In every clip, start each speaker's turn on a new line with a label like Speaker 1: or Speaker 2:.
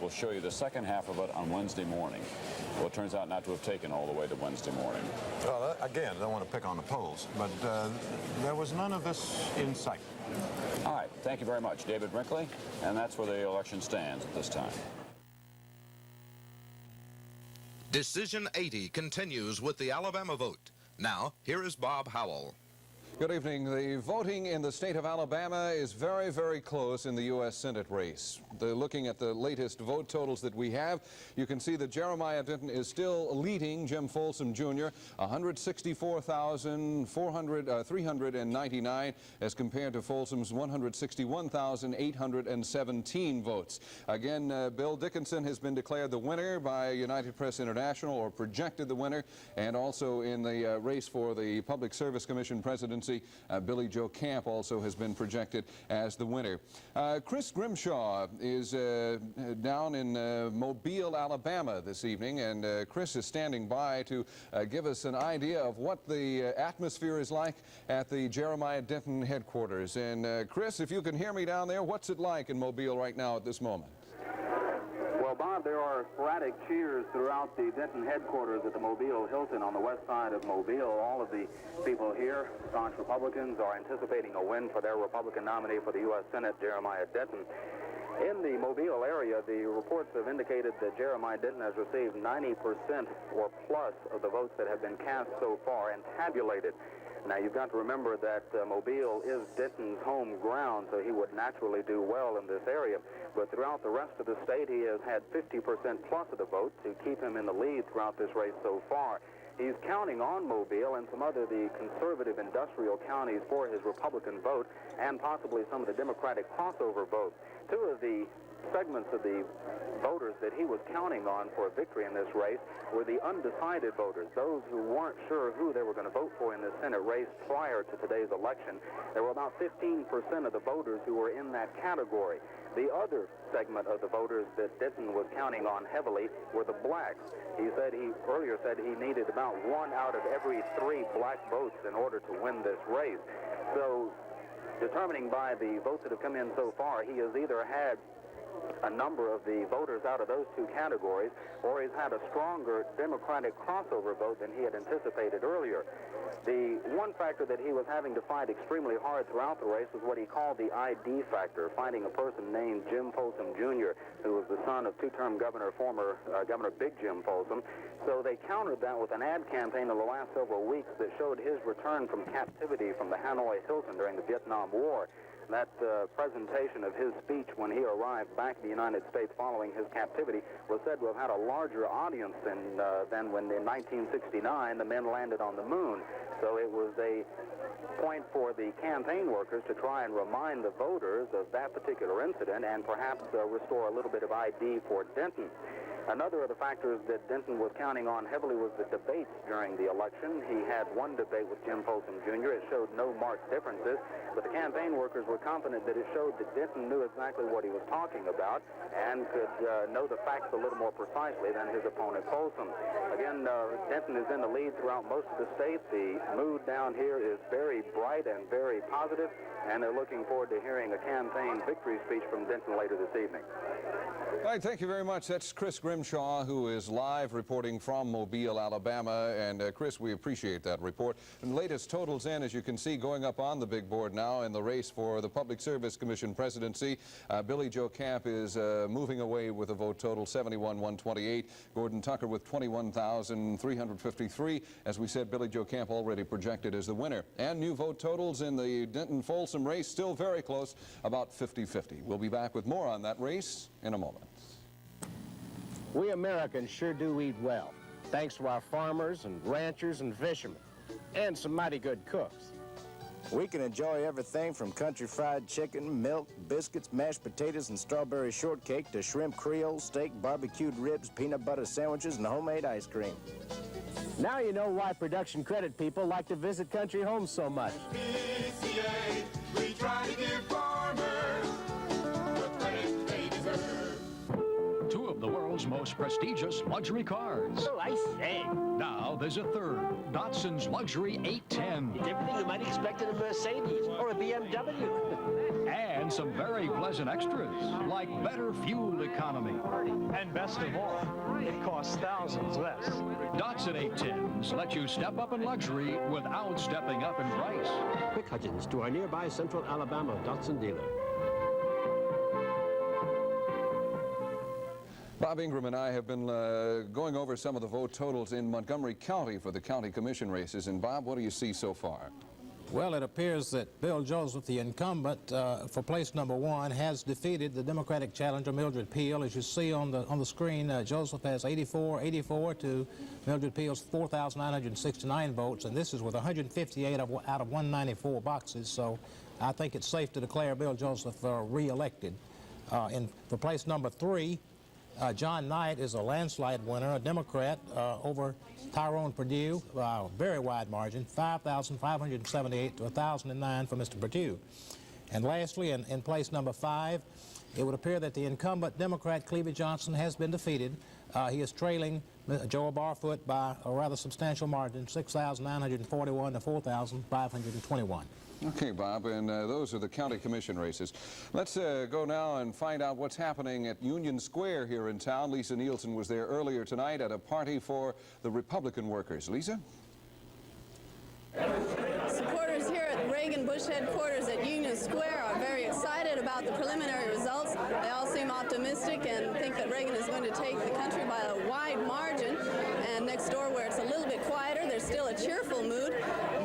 Speaker 1: We'll show you the second half of it on Wednesday morning. Well, it turns out not to have taken all the way to Wednesday morning.
Speaker 2: Well, again, I don't want to pick on the polls, but there was none of this in sight.
Speaker 1: All right, thank you very much, David Brinkley. And that's where the election stands at this time.
Speaker 3: Decision 80 continues with the Alabama vote. Now, here is Bob Howell.
Speaker 4: Good evening. The voting in the state of Alabama is very, very close in the U.S. Senate race. Looking at the latest vote totals that we have, you can see that Jeremiah Denton is still leading Jim Folsom Jr. 164,399 as compared to Folsom's 161,817 votes. Again, Bill Dickinson has been declared the winner by United Press International, or projected the winner, and also in the race for the Public Service Commission presidency, Billy Joe Camp also has been projected as the winner. Chris Grimshaw is down in Mobile, Alabama this evening, and Chris is standing by to give us an idea of what the atmosphere is like at the Jeremiah Denton headquarters. And Chris, if you can hear me down there, what's it like in Mobile right now at this moment?
Speaker 5: Well, Bob, there are sporadic cheers throughout the Denton headquarters at the Mobile Hilton on the west side of Mobile. All of the people here, staunch Republicans, are anticipating a win for their Republican nominee for the U.S. Senate, Jeremiah Denton. In the Mobile area, the reports have indicated that Jeremiah Denton has received 90% or plus of the votes that have been cast so far and tabulated. Now, you've got to remember that Mobile is Denton's home ground, so he would naturally do well in this area. But throughout the rest of the state, he has had 50% plus of the vote to keep him in the lead throughout this race so far. He's counting on Mobile and some other the conservative industrial counties for his Republican vote, and possibly some of the Democratic crossover vote. Two of the segments of the voters that he was counting on for a victory in this race were the undecided voters, those who weren't sure who they were going to vote for in the Senate race prior to today's election. There were about 15% of the voters who were in that category. The other segment of the voters that Denton was counting on heavily were the blacks. He earlier said he needed about 1 out of every 3 black votes in order to win this race. So, determining by the votes that have come in so far, he has either had a number of the voters out of those two categories, or he's had a stronger Democratic crossover vote than he had anticipated earlier. The one factor that he was having to fight extremely hard throughout the race was what he called the ID factor, finding a person named Jim Folsom Jr., who was the son of two-term governor, former Governor Big Jim Folsom. So they countered that with an ad campaign in the last several weeks that showed his return from captivity from the Hanoi Hilton during the Vietnam War. That presentation of his speech when he arrived back in the United States following his captivity was said to have had a larger audience than when in 1969 the men landed on the moon. So it was a point for the campaign workers to try and remind the voters of that particular incident and perhaps restore a little bit of ID for Denton. Another of the factors that Denton was counting on heavily was the debates during the election. He had one debate with Jim Folsom Jr. It showed no marked differences, but the campaign workers were confident that it showed that Denton knew exactly what he was talking about and could know the facts a little more precisely than his opponent Folsom. Again, Denton is in the lead throughout most of the state. The mood down here is very bright and very positive, and they're looking forward to hearing a campaign victory speech from Denton later this evening.
Speaker 4: All right, thank you very much. That's Chris Grimshaw, who is live reporting from Mobile, Alabama. And Chris, we appreciate that report. And latest totals in, as you can see, going up on the big board now in the race for the Public Service Commission presidency. Billy Joe Camp is moving away with a vote total 71,128. Gordon Tucker with 21,353. As we said, Billy Joe Camp already projected as the winner. And new vote totals in the Denton-Folsom race still very close, about 50-50. We'll be back with more on that race in a moment.
Speaker 6: We Americans sure do eat well, thanks to our farmers and ranchers and fishermen, and some mighty good cooks.
Speaker 7: We can enjoy everything from country fried chicken, milk, biscuits, mashed potatoes, and strawberry shortcake to shrimp Creole steak, barbecued ribs, peanut butter sandwiches, and homemade ice cream.
Speaker 6: Now you know why production credit people like to visit country homes so much.
Speaker 8: PCA, we try to give farmers the credit they deserve.
Speaker 9: Two of the world's most prestigious luxury cars.
Speaker 6: Oh, I say.
Speaker 9: Now there's a third, Datsun's Luxury 810.
Speaker 6: It's everything you might expect in a Mercedes or a BMW.
Speaker 9: And some very pleasant extras, like better fuel economy.
Speaker 10: And best of all, it costs thousands less.
Speaker 9: Datsun 810s let you step up in luxury without stepping up in price.
Speaker 11: Quick, Hutchins, to our nearby Central Alabama Datsun dealer.
Speaker 4: Bob Ingram and I have been going over some of the vote totals in Montgomery County for the county commission races. And Bob, what do you see so far?
Speaker 12: Well, it appears that Bill Joseph, the incumbent for place number 1, has defeated the Democratic challenger Mildred Peel. As you see on the screen, Joseph has 84 to Mildred Peel's 4,969 votes, and this is with 158 out of 194 boxes. So I think it's safe to declare Bill Joseph re-elected. For place number 3, John Knight is a landslide winner, a Democrat, over Tyrone Perdue, by a very wide margin, 5,578 to 1,009 for Mr. Perdue. And lastly, in place number 5, it would appear that the incumbent Democrat Cleavage Johnson has been defeated. He is trailing Joel Barfoot by a rather substantial margin, 6,941 to 4,521.
Speaker 4: Okay, Bob, and those are the county commission races. Let's go now and find out what's happening at Union Square here in town. Lisa Nielsen was there earlier tonight at a party for the Republican workers. Lisa?
Speaker 13: Supporters here at Reagan Bush headquarters at Union Square are very excited about the preliminary results. They all seem optimistic and think that Reagan is going to take the country by a wide margin. And next door, where it's a little bit quieter, there's still a cheerful mood.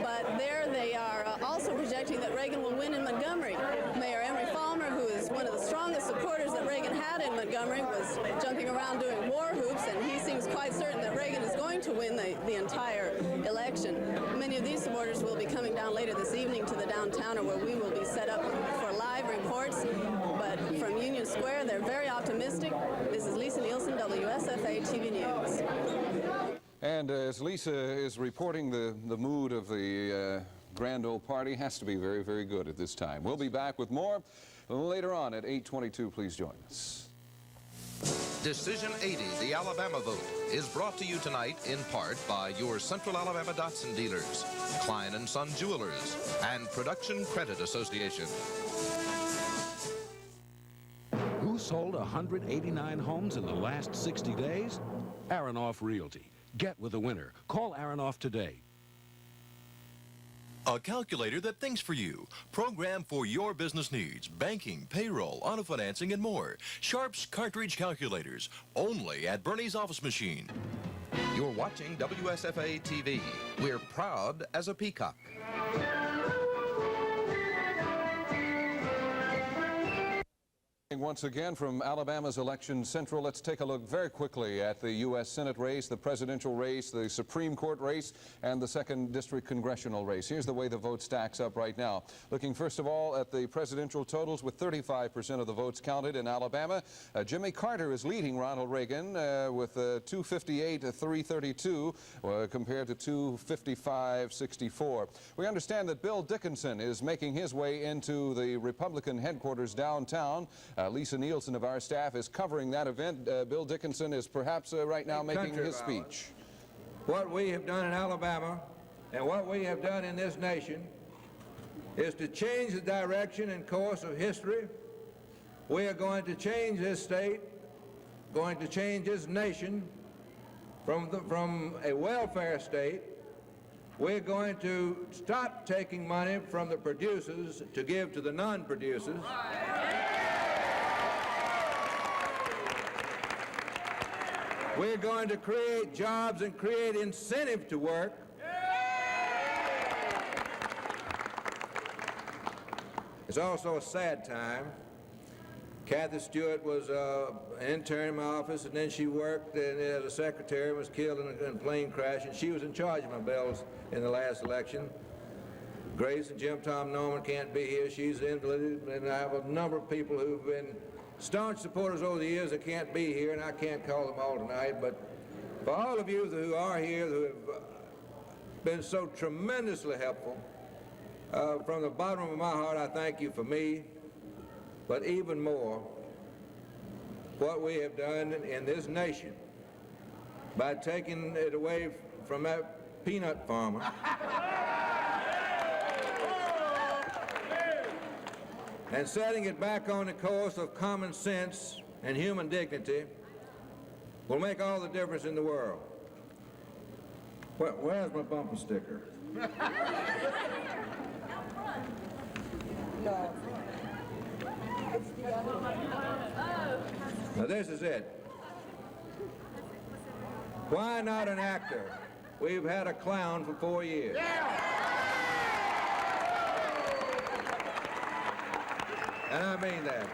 Speaker 13: But there they are also projecting that Reagan will win in Montgomery. Mayor Emery Falmer, who is one of the strongest supporters that Reagan had in Montgomery, was jumping around doing war hoops, and he seems quite certain that Reagan is going to win the entire election. Many of these supporters will be coming down later this evening to the downtowner, where we will be set up for live reports. But from Union Square, they're very optimistic. This is Lisa Nielsen, WSFA TV News.
Speaker 4: And as Lisa is reporting, the mood of the grand old party has to be very, very good at this time. We'll be back with more later on at 8:22. Please join us.
Speaker 3: Decision 80, the Alabama vote, is brought to you tonight in part by your Central Alabama Datsun dealers, Klein & Son Jewelers, and Production Credit Association.
Speaker 14: Who sold 189 homes in the last 60 days? Aronoff Realty. Get with the winner. Call Aronoff today.
Speaker 15: A calculator that thinks for you. Program for your business needs. Banking, payroll, auto financing, and more. Sharp's cartridge calculators. Only at Bernie's Office Machine.
Speaker 3: You're watching WSFA TV. We're proud as a peacock.
Speaker 4: Once again from Alabama's Election Central, let's take a look very quickly at the U.S. Senate race, the presidential race, the Supreme Court race, and the 2nd District congressional race. Here's the way the vote stacks up right now. Looking first of all at the presidential totals, with 35% of the votes counted in Alabama. Jimmy Carter is leading Ronald Reagan with 258 to 332 compared to 255-64. We understand that Bill Dickinson is making his way into the Republican headquarters downtown. Lisa Nielsen of our staff is covering that event. Bill Dickinson is perhaps right now making his speech.
Speaker 16: What we have done in Alabama and what we have done in this nation is to change the direction and course of history. We are going to change this state, going to change this nation from a welfare state. We're going to stop taking money from the producers to give to the non-producers. We're going to create jobs and create incentive to work. It's also a sad time. Kathy Stewart was an intern in my office, and then she worked as a secretary and was killed in a plane crash, and she was in charge of my bills in the last election. Grace and Jim Tom Norman can't be here. She's invalided, and I have a number of people who've been staunch supporters over the years that can't be here, and I can't call them all tonight. But for all of you who are here, who have been so tremendously helpful, from the bottom of my heart, I thank you for me. But even more, what we have done in this nation by taking it away from that peanut farmer and setting it back on the course of common sense and human dignity will make all the difference in the world. Where's my bumper sticker? Now this is it. Why not an actor? We've had a clown for 4 years. And I mean that.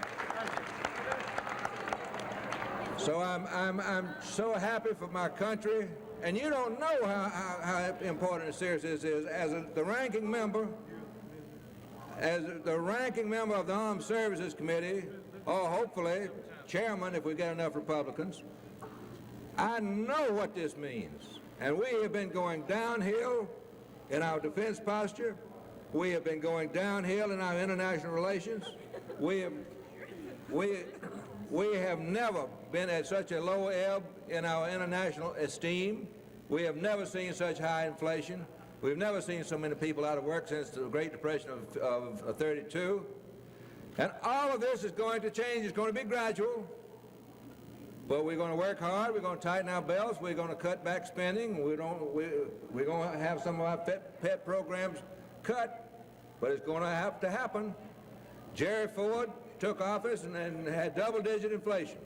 Speaker 16: So I'm so happy for my country, and you don't know how important and serious this is. As the ranking member of the Armed Services Committee, or hopefully chairman if we get enough Republicans, I know what this means. And we have been going downhill in our defense posture. We have been going downhill in our international relations. We have never been at such a low ebb in our international esteem. We have never seen such high inflation. We've never seen so many people out of work since the Great Depression of 32. And all of this is going to change. It's going to be gradual. But we're going to work hard. We're going to tighten our belts. We're going to cut back spending. We're going to have some of our pet programs cut. But it's going to have to happen. Jerry Ford took office and had double-digit inflation.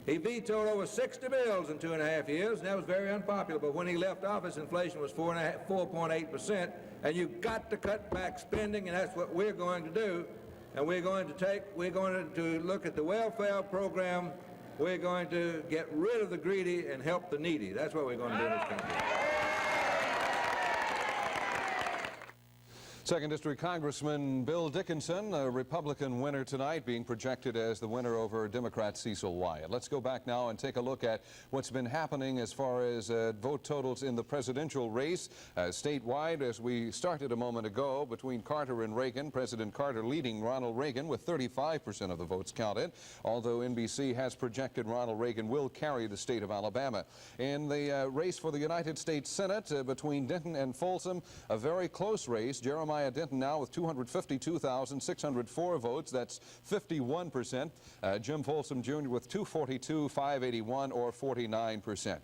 Speaker 16: He vetoed over 60 bills in 2.5 years, and that was very unpopular. But when he left office, inflation was 4.8%, and you've got to cut back spending, and that's what we're going to do. And we're going to look at the welfare program. We're going to get rid of the greedy and help the needy. That's what we're going to do in this country.
Speaker 4: Second District Congressman Bill Dickinson, a Republican winner tonight, being projected as the winner over Democrat Cecil Wyatt. Let's go back now and take a look at what's been happening as far as vote totals in the presidential race. Statewide, as we started a moment ago, between Carter and Reagan, President Carter leading Ronald Reagan with 35% of the votes counted, although NBC has projected Ronald Reagan will carry the state of Alabama. In the race for the United States Senate, between Denton and Folsom, a very close race. Jeremiah Denton now with 252,604 votes. That's 51%. Jim Folsom Jr. with 242,581, or 49%.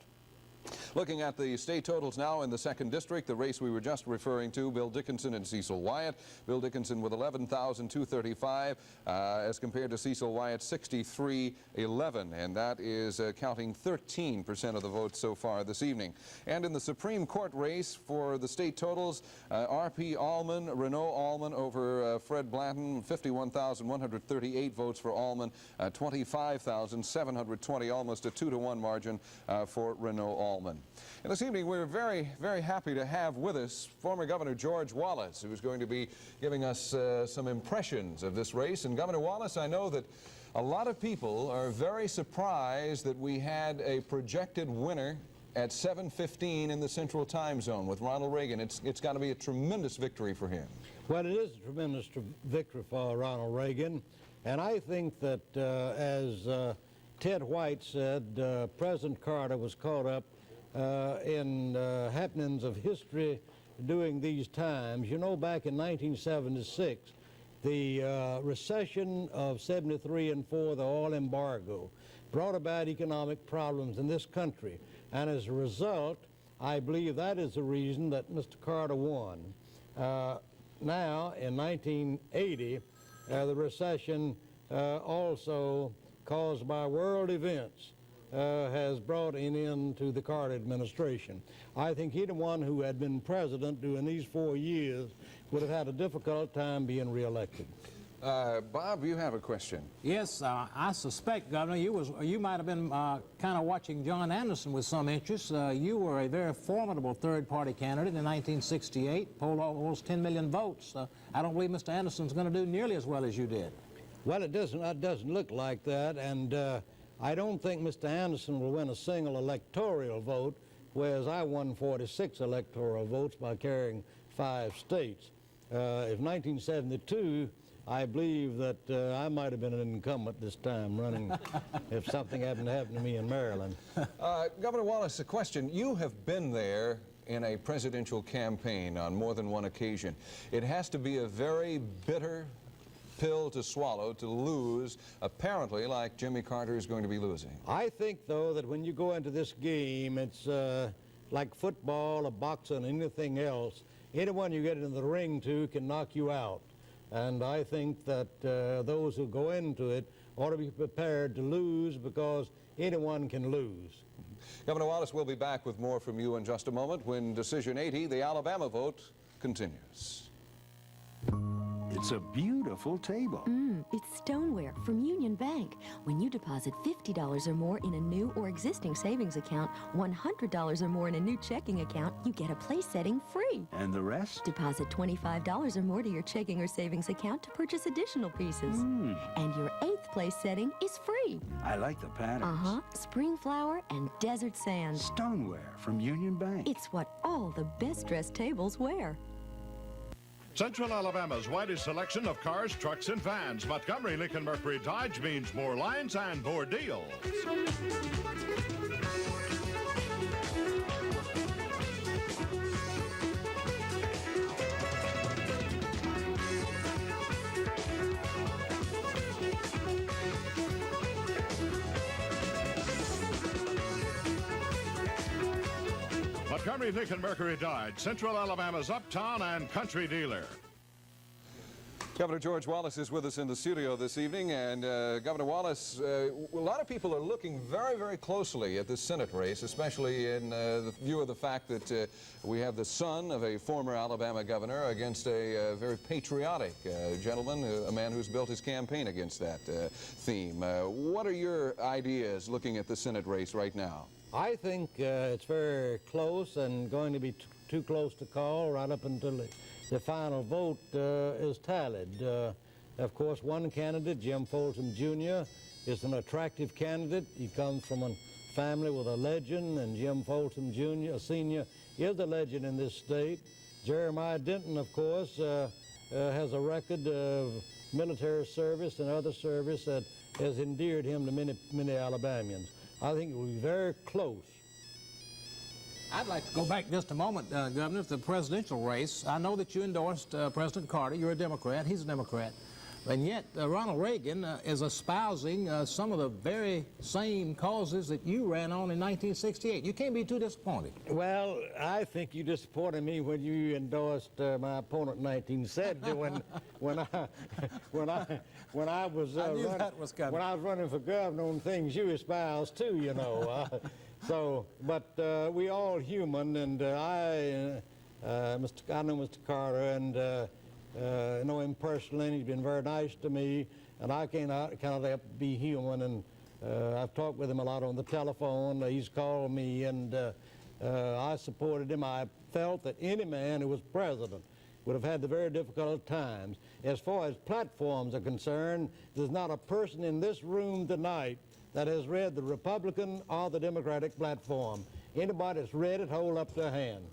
Speaker 4: Looking at the state totals now in the second district, the race we were just referring to, Bill Dickinson and Cecil Wyatt. Bill Dickinson with 11,235 as compared to Cecil Wyatt 63,11, and that is counting 13% of the votes so far this evening. And in the Supreme Court race for the state totals, R.P. Allman, Renault Allman over Fred Blanton, 51,138 votes for Allman, 25,720, almost a 2-to-1 margin for Renault Allman. And this evening we're very, very happy to have with us former Governor George Wallace, who's going to be giving us some impressions of this race. And Governor Wallace, I know that a lot of people are very surprised that we had a projected winner at 7:15 in the Central Time Zone with Ronald Reagan. It's got to be a tremendous victory for him.
Speaker 17: Well, it is a tremendous victory for Ronald Reagan. And I think that, as Ted White said, President Carter was caught up in happenings of history during these times. You know, back in 1976, the recession of 73 and 4, the oil embargo, brought about economic problems in this country. And as a result, I believe that is the reason that Mr. Carter won. Now, in 1980, the recession also caused by world events has brought an end to the Carter administration. I think anyone who had been president during these 4 years would have had a difficult time being reelected.
Speaker 4: Bob, you have a question.
Speaker 12: Yes, I suspect, Governor, you might have been kind of watching John Anderson with some interest. You were a very formidable third-party candidate in 1968, polled almost 10 million votes. I don't believe Mr. Anderson's going to do nearly as well as you did.
Speaker 17: Well, it doesn't look like that, and I don't think Mr. Anderson will win a single electoral vote, whereas I won 46 electoral votes by carrying 5 states. If 1972, I believe that I might have been an incumbent this time running if something happened to me in Maryland.
Speaker 4: Governor Wallace, a question. You have been there in a presidential campaign on more than one occasion. It has to be a very bitter pill to swallow to lose, apparently like Jimmy Carter is going to be losing?
Speaker 17: I think, though, that when you go into this game, it's like football or boxing, anything else. Anyone you get into the ring to can knock you out. And I think that those who go into it ought to be prepared to lose, because anyone can lose.
Speaker 4: Governor Wallace, we'll be back with more from you in just a moment when Decision 80, the Alabama vote, continues.
Speaker 18: It's a beautiful table.
Speaker 19: It's stoneware from Union Bank. When you deposit $50 or more in a new or existing savings account, $100 or more in a new checking account, you get a place setting free.
Speaker 18: And the rest?
Speaker 19: Deposit $25 or more to your checking or savings account to purchase additional pieces. And your 8th place setting is free.
Speaker 18: I like the patterns.
Speaker 19: Spring flower and desert sand.
Speaker 18: Stoneware from Union Bank.
Speaker 19: It's what all the best dressed tables wear.
Speaker 9: Central Alabama's widest selection of cars, trucks, and vans. Montgomery, Lincoln, Mercury, Dodge means more lines and more deals. Montgomery, Lincoln, Mercury, Dodge, Central Alabama's uptown and country dealer.
Speaker 4: Governor George Wallace is with us in the studio this evening, and Governor Wallace, a lot of people are looking very, very closely at this Senate race, especially in the view of the fact that we have the son of a former Alabama governor against a very patriotic gentleman, a man who's built his campaign against that theme. What are your ideas looking at the Senate race right now?
Speaker 17: I think it's very close and going to be too close to call right up until the final vote is tallied. Of course, one candidate, Jim Folsom Jr., is an attractive candidate. He comes from a family with a legend, and Jim Folsom Jr., Sr., is a legend in this state. Jeremiah Denton, of course, has a record of military service and other service that has endeared him to many, many Alabamians. I think it will be very close.
Speaker 12: I'd like to go back just a moment, Governor, to the presidential race. I know that you endorsed President Carter. You're a Democrat. He's a Democrat. And yet Ronald Reagan is espousing some of the very same causes that you ran on in 1968. You can't be too disappointed.
Speaker 17: Well, I think you disappointed me when you endorsed my opponent in 1970 when I was running for governor on things you espoused too, you know. But we all human, and I know Mr. Carter, and I know him personally, and he's been very nice to me, and I cannot help but be human, and I've talked with him a lot on the telephone. He's called me, and I supported him. I felt that any man who was president would have had the very difficult times. As far as platforms are concerned, there's not a person in this room tonight that has read the Republican or the Democratic platform. Anybody that's read it, hold up their hand.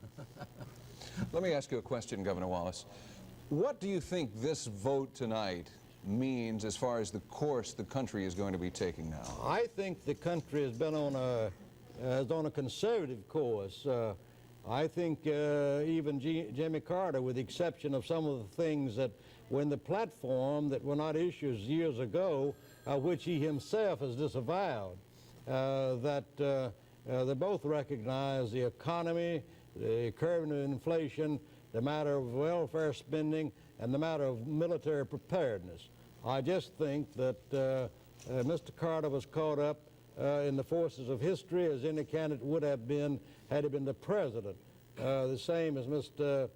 Speaker 4: Let me ask you a question, Governor Wallace. What do you think this vote tonight means as far as the course the country is going to be taking now?
Speaker 17: I think the country has been on a conservative course. I think even Jimmy Carter, with the exception of some of the things that were in the platform that were not issues years ago, which he himself has disavowed, they both recognize the economy, the curbing of inflation, the matter of welfare spending, and the matter of military preparedness. I just think that Mr. Carter was caught up in the forces of history as any candidate would have been had he been the president. The same as Mr.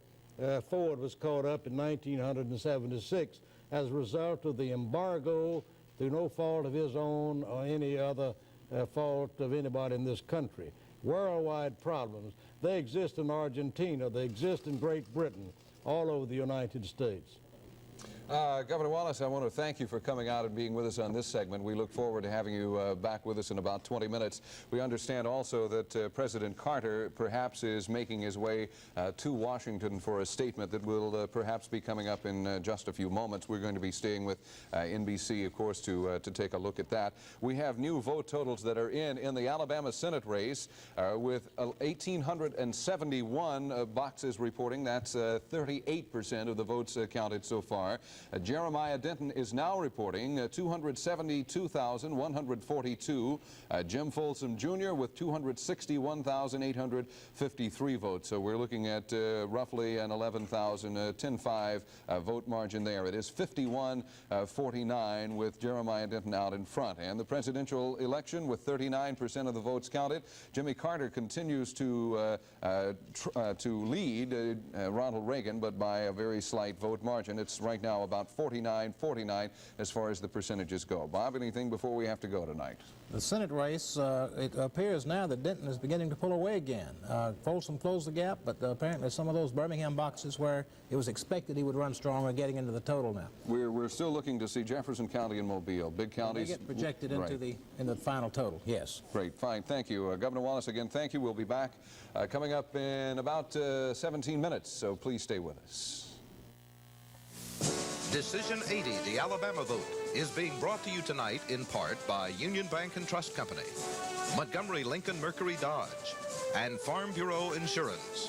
Speaker 17: Ford was caught up in 1976 as a result of the embargo through no fault of his own or any other fault of anybody in this country. Worldwide problems. They exist in Argentina. They exist in Great Britain, all over the United States.
Speaker 4: Governor Wallace, I want to thank you for coming out and being with us on this segment. We look forward to having you back with us in about 20 minutes. We understand also that President Carter perhaps is making his way to Washington for a statement that will perhaps be coming up in just a few moments. We're going to be staying with NBC, of course, to take a look at that. We have new vote totals that are in the Alabama Senate race with 1,871 boxes reporting. That's 38% of the votes counted so far. Jeremiah Denton is now reporting 272,142. Jim Folsom Jr. with 261,853 votes. So we're looking at roughly an 10.5 vote margin there. It is 51-49 with Jeremiah Denton out in front. And the presidential election with 39% of the votes counted. Jimmy Carter continues to lead Ronald Reagan, but by a very slight vote margin. It's right now about 49-49 as far as the percentages go. Bob, anything before we have to go tonight?
Speaker 12: The Senate race, it appears now that Denton is beginning to pull away again. Folsom closed the gap, but apparently some of those Birmingham boxes where it was expected he would run strong are getting into the total now.
Speaker 4: We're still looking to see Jefferson County and Mobile, big counties.
Speaker 12: They get projected into the final total, yes.
Speaker 4: Great, fine, thank you. Governor Wallace, again, thank you. We'll be back coming up in about 17 minutes, so please stay with us.
Speaker 3: Decision 80, the Alabama vote, is being brought to you tonight in part by Union Bank and Trust Company, Montgomery Lincoln Mercury Dodge, and Farm Bureau Insurance.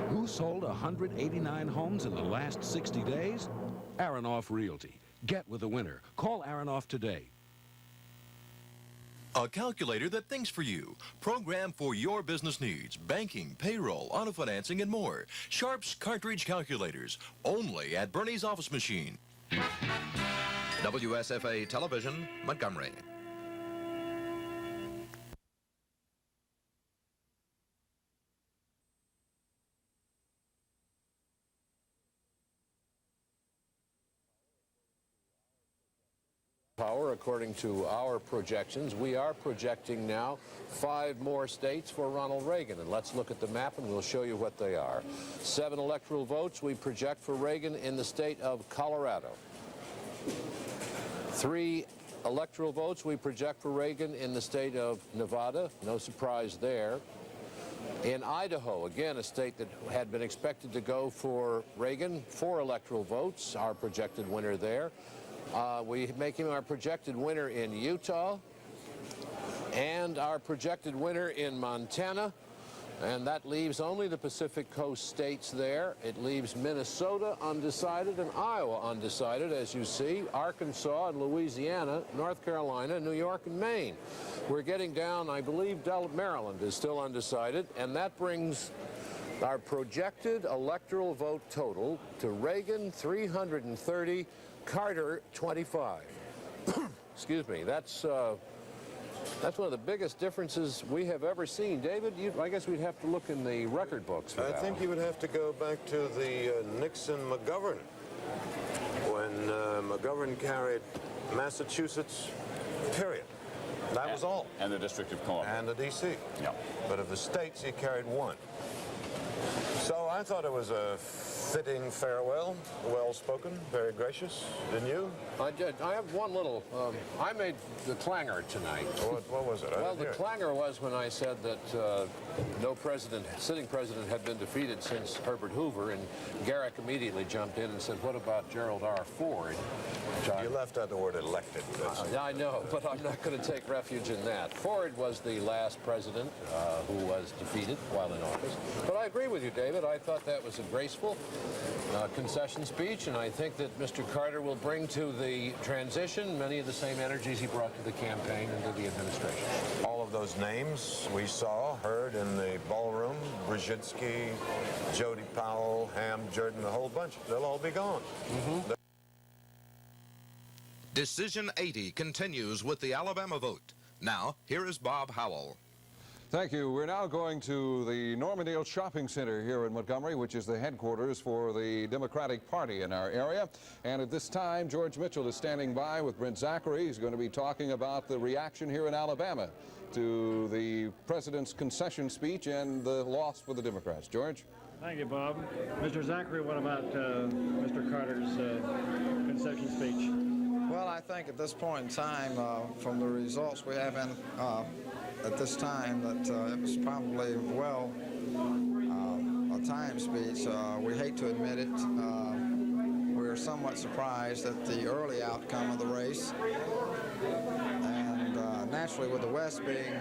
Speaker 14: Who sold 189 homes in the last 60 days? Aronoff Realty. Get with the winner. Call Aronoff today.
Speaker 15: A calculator that thinks for you. Programmed for your business needs. Banking, payroll, auto financing, and more. Sharp's cartridge calculators. Only at Bernie's Office Machine.
Speaker 3: WSFA Television, Montgomery.
Speaker 20: Power, according to our projections. We are projecting now 5 more states for Ronald Reagan. And let's look at the map and we'll show you what they are. 7 electoral votes we project for Reagan in the state of Colorado. 3 electoral votes we project for Reagan in the state of Nevada. No surprise there. In Idaho, again, a state that had been expected to go for Reagan, 4 electoral votes, our projected winner there. We make him our projected winner in Utah and our projected winner in Montana, and that leaves only the Pacific Coast states there. It leaves Minnesota undecided and Iowa undecided, as you see, Arkansas and Louisiana, North Carolina, New York, and Maine. We're getting down, I believe, Maryland is still undecided, and that brings our projected electoral vote total to Reagan 330, Carter 25. Excuse me. That's one of the biggest differences we have ever seen. David, I guess we'd have to look in the record books for that.
Speaker 2: I think you would have to go back to the Nixon-McGovern, when McGovern carried Massachusetts, period. That was all.
Speaker 1: And the District of Columbia.
Speaker 2: And the D.C.
Speaker 1: Yep.
Speaker 2: But of the states, he carried 1. So I thought it was a fitting farewell, well-spoken, very gracious. Didn't you?
Speaker 20: I did. I have one little, I made the clangor tonight.
Speaker 2: What was it?
Speaker 20: Well, the clangor was when I said that no sitting president had been defeated since Herbert Hoover, and Garrick immediately jumped in and said, what about Gerald R. Ford?
Speaker 2: You left out the word elected.
Speaker 20: I know, but I'm not going to take refuge in that. Ford was the last president who was defeated while in office. But I agree with you, David. I thought that was a graceful concession speech, and I think that Mr. Carter will bring to the transition many of the same energies he brought to the campaign and to the administration.
Speaker 2: All of those names we saw, heard in the ballroom, Brzezinski, Jody Powell, Ham, Jordan, a whole bunch, they'll all be gone.
Speaker 3: Decision 80 continues with the Alabama vote. Now, here is Bob Howell.
Speaker 4: Thank you. We're now going to the Normandale Shopping Center here in Montgomery, which is the headquarters for the Democratic Party in our area. And at this time, George Mitchell is standing by with Brent Zachary. He's going to be talking about the reaction here in Alabama to the president's concession speech and the loss for the Democrats. George?
Speaker 10: Thank you, Bob. Mr. Zachary, what about Mr. Carter's concession speech?
Speaker 21: Well, I think at this point in time, from the results we have at this time, that it was probably, well, a timed speech. We hate to admit it. We were somewhat surprised at the early outcome of the race. And naturally, with the West being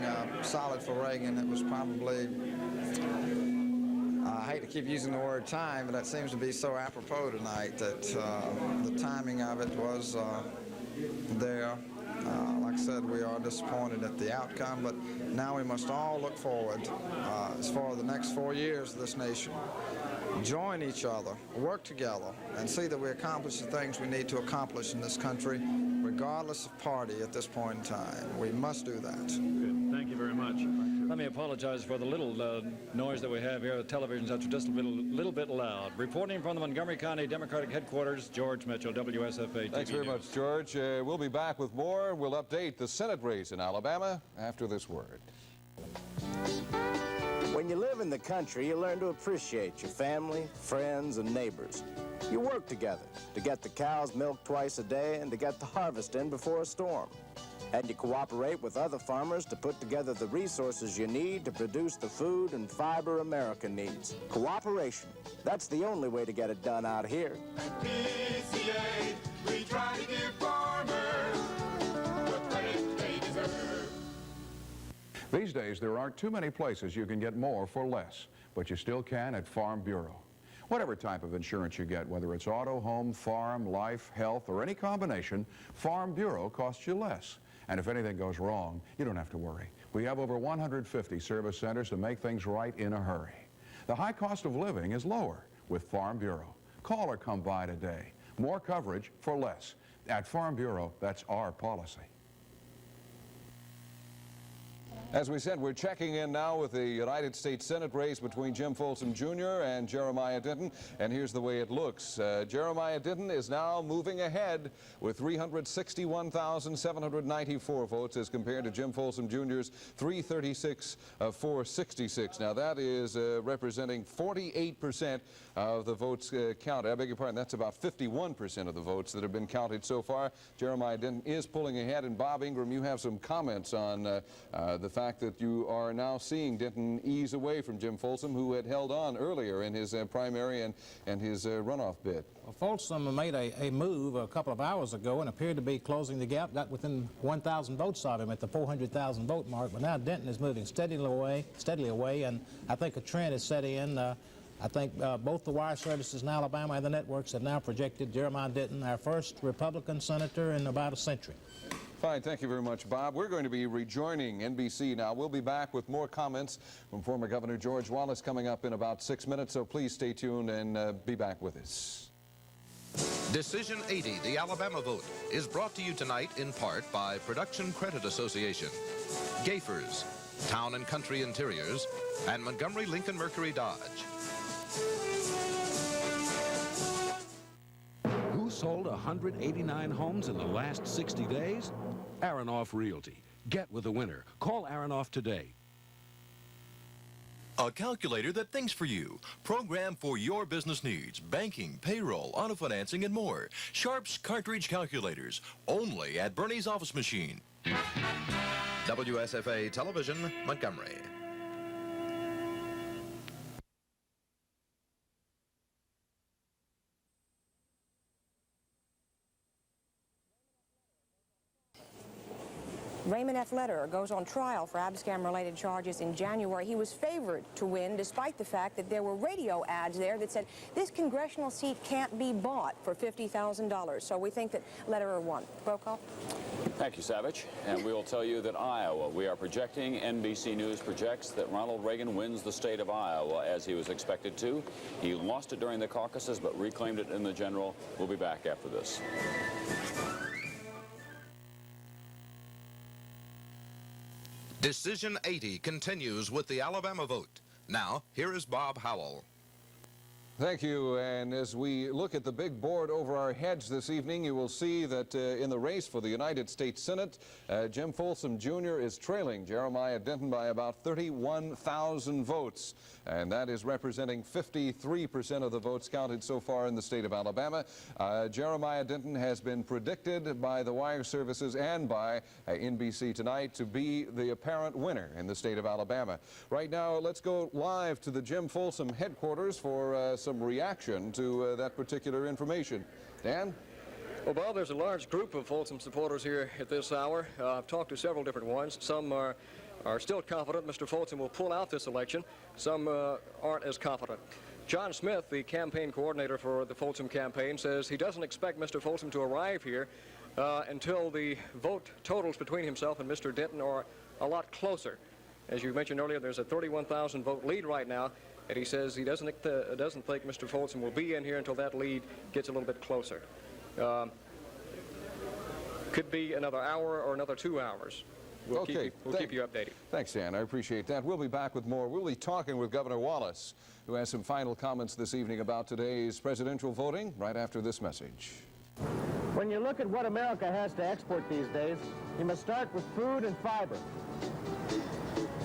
Speaker 21: solid for Reagan, it was probably I hate to keep using the word time, but that seems to be so apropos tonight that the timing of it was there. Like I said, we are disappointed at the outcome, but now we must all look forward as far as the next 4 years of this nation. Join each other, work together, and see that we accomplish the things we need to accomplish in this country, regardless of party at this point in time. We must do that.
Speaker 10: Good. Thank you very much. Let me apologize for the little noise that we have here. The television's just a little bit loud. Reporting from the Montgomery County Democratic Headquarters, George Mitchell, WSFA TV
Speaker 4: Thanks very much, George. We'll be back with more. We'll update the Senate race in Alabama after this word.
Speaker 7: When you live in the country, you learn to appreciate your family, friends, and neighbors. You work together to get the cows milked twice a day and to get the harvest in before a storm. And you cooperate with other farmers to put together the resources you need to produce the food and fiber America needs. Cooperation. That's the only way to get it done out here.
Speaker 8: PCA, we try to give farmers the credit they deserve.
Speaker 5: These days, there aren't too many places you can get more for less, but you still can at Farm Bureau. Whatever type of insurance you get, whether it's auto, home, farm, life, health, or any combination, Farm Bureau costs you less. And if anything goes wrong, you don't have to worry. We have over 150 service centers to make things right in a hurry. The high cost of living is lower with Farm Bureau. Call or come by today. More coverage for less. At Farm Bureau, that's our policy.
Speaker 4: As we said, we're checking in now with the United States Senate race between Jim Folsom Jr. and Jeremiah Denton, and here's the way it looks. Jeremiah Denton is now moving ahead with 361,794 votes as compared to Jim Folsom Jr.'s 336,466. Now that is representing 48% of the votes counted. I beg your pardon, that's about 51% of the votes that have been counted so far. Jeremiah Denton is pulling ahead, and Bob Ingram, you have some comments on the fact that you are now seeing Denton ease away from Jim Folsom, who had held on earlier in his primary and his runoff bid.
Speaker 12: Well, Folsom made a move a couple of hours ago and appeared to be closing the gap, got within 1,000 votes of him at the 400,000 vote mark, but now Denton is moving steadily away, and I think a trend is set in. I think both the wire services in Alabama and the networks have now projected Jeremiah Denton, our first Republican senator in about a century.
Speaker 4: Fine, thank you very much, Bob. We're going to be rejoining NBC now. We'll be back with more comments from former Governor George Wallace coming up in about 6 minutes, so please stay tuned and be back with us.
Speaker 3: Decision 80, the Alabama vote, is brought to you tonight in part by Production Credit Association, Gafers, Town and Country Interiors, and Montgomery Lincoln Mercury Dodge.
Speaker 14: Who sold 189 homes in the last 60 days? Aronoff Realty. Get with the winner. Call Aronoff today.
Speaker 15: A calculator that thinks for you. Program for your business needs. Banking, payroll, auto financing, and more. Sharp's cartridge calculators. Only at Bernie's Office Machine.
Speaker 3: WSFA Television, Montgomery.
Speaker 22: Raymond F. Lederer goes on trial for abscam-related charges in January. He was favored to win despite the fact that there were radio ads there that said this congressional seat can't be bought for $50,000. So we think that Lederer won. Brokaw?
Speaker 1: Thank you, Savage. And we will tell you that Iowa, we are projecting, NBC News projects that Ronald Reagan wins the state of Iowa as he was expected to. He lost it during the caucuses but reclaimed it in the general. We'll be back after this.
Speaker 3: Decision 80 continues with the Alabama vote. Now, here is Bob Howell.
Speaker 4: Thank you, and as we look at the big board over our heads this evening, you will see that in the race for the United States Senate, Jim Folsom Jr. is trailing Jeremiah Denton by about 31,000 votes, and that is representing 53% of the votes counted so far in the state of Alabama. Jeremiah Denton has been predicted by the wire services and by NBC tonight to be the apparent winner in the state of Alabama. Right now, let's go live to the Jim Folsom headquarters for some reaction to that particular information. Dan?
Speaker 23: Well, Bob, there's a large group of Folsom supporters here at this hour. I've talked to several different ones. Some are
Speaker 6: are still confident Mr. Folsom will pull out this election. Some aren't as confident. John Smith, the campaign coordinator for the Folsom campaign, says he doesn't expect Mr. Folsom to arrive here until the vote totals between himself and Mr. Denton are a lot closer. As you mentioned earlier, there's a 31,000 vote lead right now, and he says he doesn't think Mr. Folsom will be in here until that lead gets a little bit closer. Could be another hour or another 2 hours. We'll keep you updated.
Speaker 4: Thanks, Dan. I appreciate that. We'll be back with more. We'll be talking with Governor Wallace, who has some final comments this evening about today's presidential voting right after this message.
Speaker 11: When you look at what America has to export these days, you must start with food and fiber.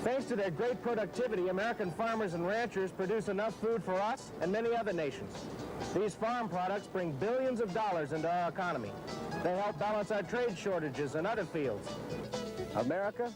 Speaker 11: Thanks to their great productivity, American farmers and ranchers produce enough food for us and many other nations. These farm products bring billions of dollars into our economy. They help balance our trade shortages in other fields. America,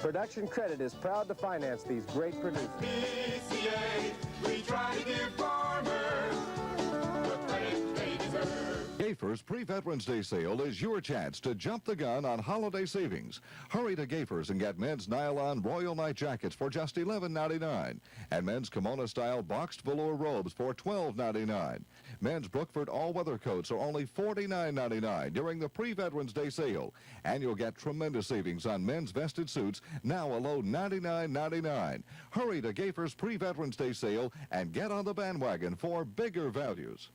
Speaker 11: Production Credit is proud to finance these great producers.
Speaker 8: PCA, we try to give farmers the credit they deserve.
Speaker 23: Gaffer's Pre-Veterans Day sale is your chance to jump the gun on holiday savings. Hurry to Gaffer's and get men's nylon Royal Night jackets for just $11.99 and men's kimono-style boxed velour robes for $12.99. Men's Brookford all-weather coats are only $49.99 during the Pre-Veterans Day sale. And you'll get tremendous savings on men's vested suits, now a low $99.99. Hurry to Gaffer's Pre-Veterans Day sale and get on the bandwagon for bigger values.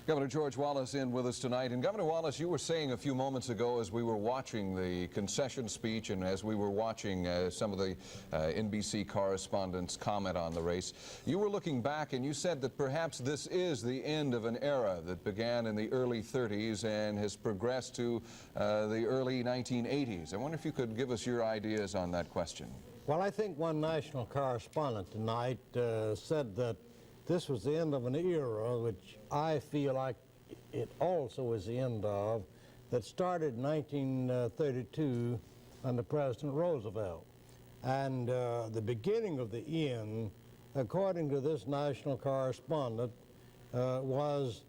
Speaker 4: Governor George Wallace in with us tonight. And Governor Wallace, you were saying a few moments ago as we were watching the concession speech and as we were watching some of the NBC correspondents comment on the race, you were looking back and you said that perhaps this is the end of an era that began in the early 30s and has progressed to the early 1980s. I wonder if you could give us your ideas on that question.
Speaker 17: Well, I think one national correspondent tonight said that this was the end of an era, which I feel like it also is the end of, that started in 1932 under President Roosevelt. And the beginning of the end, according to this national correspondent, was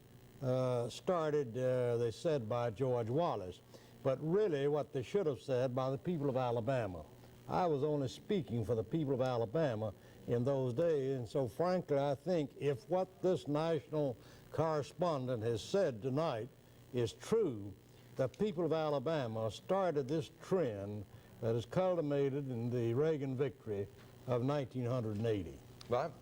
Speaker 17: started, they said, by George Wallace. But really what they should have said by the people of Alabama. I was only speaking for the people of Alabama in those days, and so frankly I think if what this national correspondent has said tonight is true, the people of Alabama started this trend that is culminated in the Reagan victory of 1980.
Speaker 4: Bob?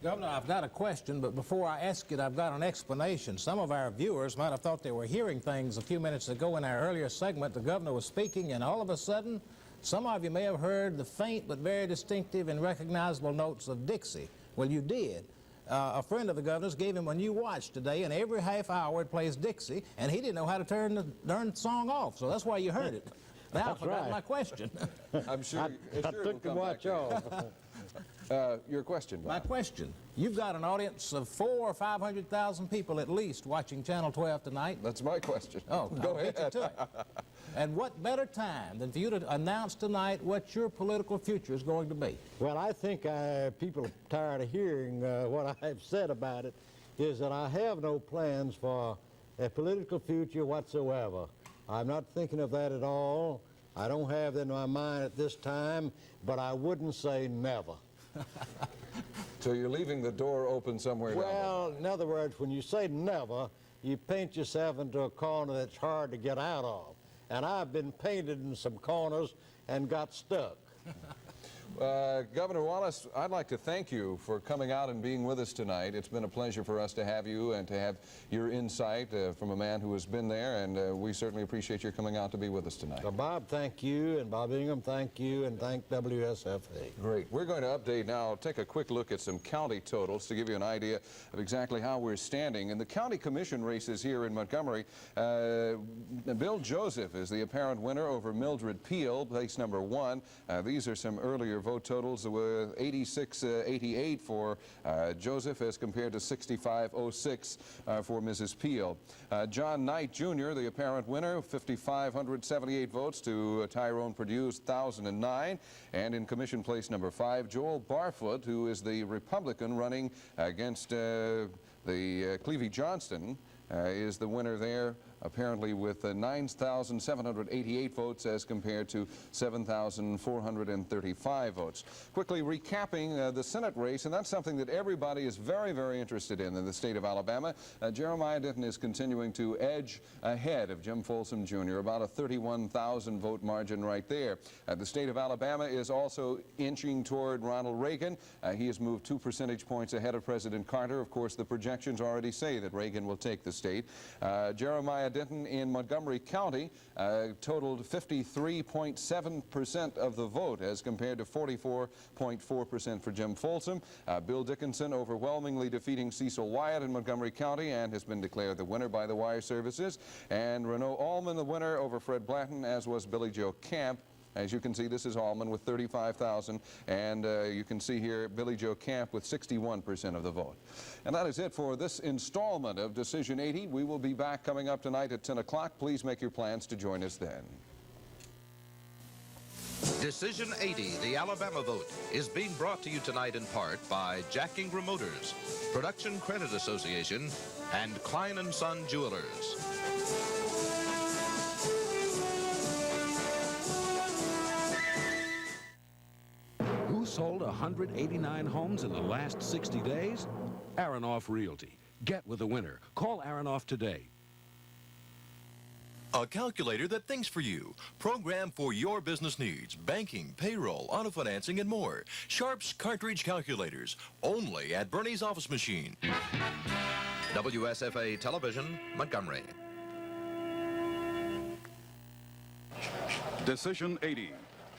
Speaker 12: Governor, I've got a question, but before I ask it, I've got an explanation. Some of our viewers might have thought they were hearing things a few minutes ago in our earlier segment. The governor was speaking, and all of a sudden, some of you may have heard the faint but very distinctive and recognizable notes of Dixie. Well, you did. A friend of the governor's gave him a new watch today, and every half hour it plays Dixie, and he didn't know how to turn the darn song off, so that's why you heard it. Now I forgot my question.
Speaker 4: I'm sure
Speaker 17: I took the watch off.
Speaker 4: Your question, Bob.
Speaker 12: My question. You've got an audience of 400,000 or 500,000 people at least watching Channel 12 tonight.
Speaker 4: That's my question.
Speaker 12: Oh,
Speaker 4: go ahead.
Speaker 12: Beat you to it. And what better time than for you to announce tonight what your political future is going to be?
Speaker 17: Well, I think people are tired of hearing what I've said about it, is that I have no plans for a political future whatsoever. I'm not thinking of that at all. I don't have that in my mind at this time, but I wouldn't say never.
Speaker 4: So you're leaving the door open somewhere down there?
Speaker 17: Well, in other words, when you say never, you paint yourself into a corner that's hard to get out of. And I've been painted in some corners and got stuck.
Speaker 4: Governor Wallace, I'd like to thank you for coming out and being with us tonight. It's been a pleasure for us to have you and to have your insight from a man who has been there, and we certainly appreciate your coming out to be with us tonight.
Speaker 17: Well, Bob, thank you, and Bob Ingham, thank you, and thank WSFA.
Speaker 4: Great. We're going to update now, take a quick look at some county totals to give you an idea of exactly how we're standing. In the county commission races here in Montgomery, Bill Joseph is the apparent winner over Mildred Peel, place number 1. These are some earlier vote totals with 86-88 for Joseph as compared to 65-06 for Mrs. Peel. John Knight Jr., the apparent winner, 5,578 votes to Tyrone Purdue's 1,009. And in commission place number 5, Joel Barfoot, who is the Republican running against the Clevie Johnston, is the winner there apparently with 9,788 votes as compared to 7,435 votes. Quickly recapping the Senate race, and that's something that everybody is very, very interested in the state of Alabama. Jeremiah Denton is continuing to edge ahead of Jim Folsom Jr., about a 31,000 vote margin right there. The state of Alabama is also inching toward Ronald Reagan. He has moved 2 percentage points ahead of President Carter. Of course, the projections already say that Reagan will take the state. Jeremiah Denton in Montgomery County totaled 53.7% of the vote as compared to 44.4% for Jim Folsom. Bill Dickinson overwhelmingly defeating Cecil Wyatt in Montgomery County and has been declared the winner by the wire services. And Renault Allman the winner over Fred Blanton, as was Billy Joe Camp. As you can see, this is Allman with 35,000, and you can see here Billy Joe Camp with 61% of the vote. And that is it for this installment of Decision 80. We will be back coming up tonight at 10 o'clock. Please make your plans to join us then.
Speaker 3: Decision 80, the Alabama vote, is being brought to you tonight in part by Jack Ingram Motors, Production Credit Association, and Klein & Son Jewelers.
Speaker 14: Who sold 189 homes in the last 60 days? Aronoff Realty. Get with the winner. Call Aronoff today.
Speaker 15: A calculator that thinks for you. Programmed for your business needs. Banking, payroll, auto financing, and more. Sharp's cartridge calculators. Only at Bernie's Office Machine.
Speaker 3: WSFA Television, Montgomery.
Speaker 13: Decision 80.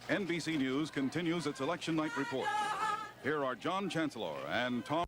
Speaker 13: NBC News continues its election night report. Here are John Chancellor and Tom.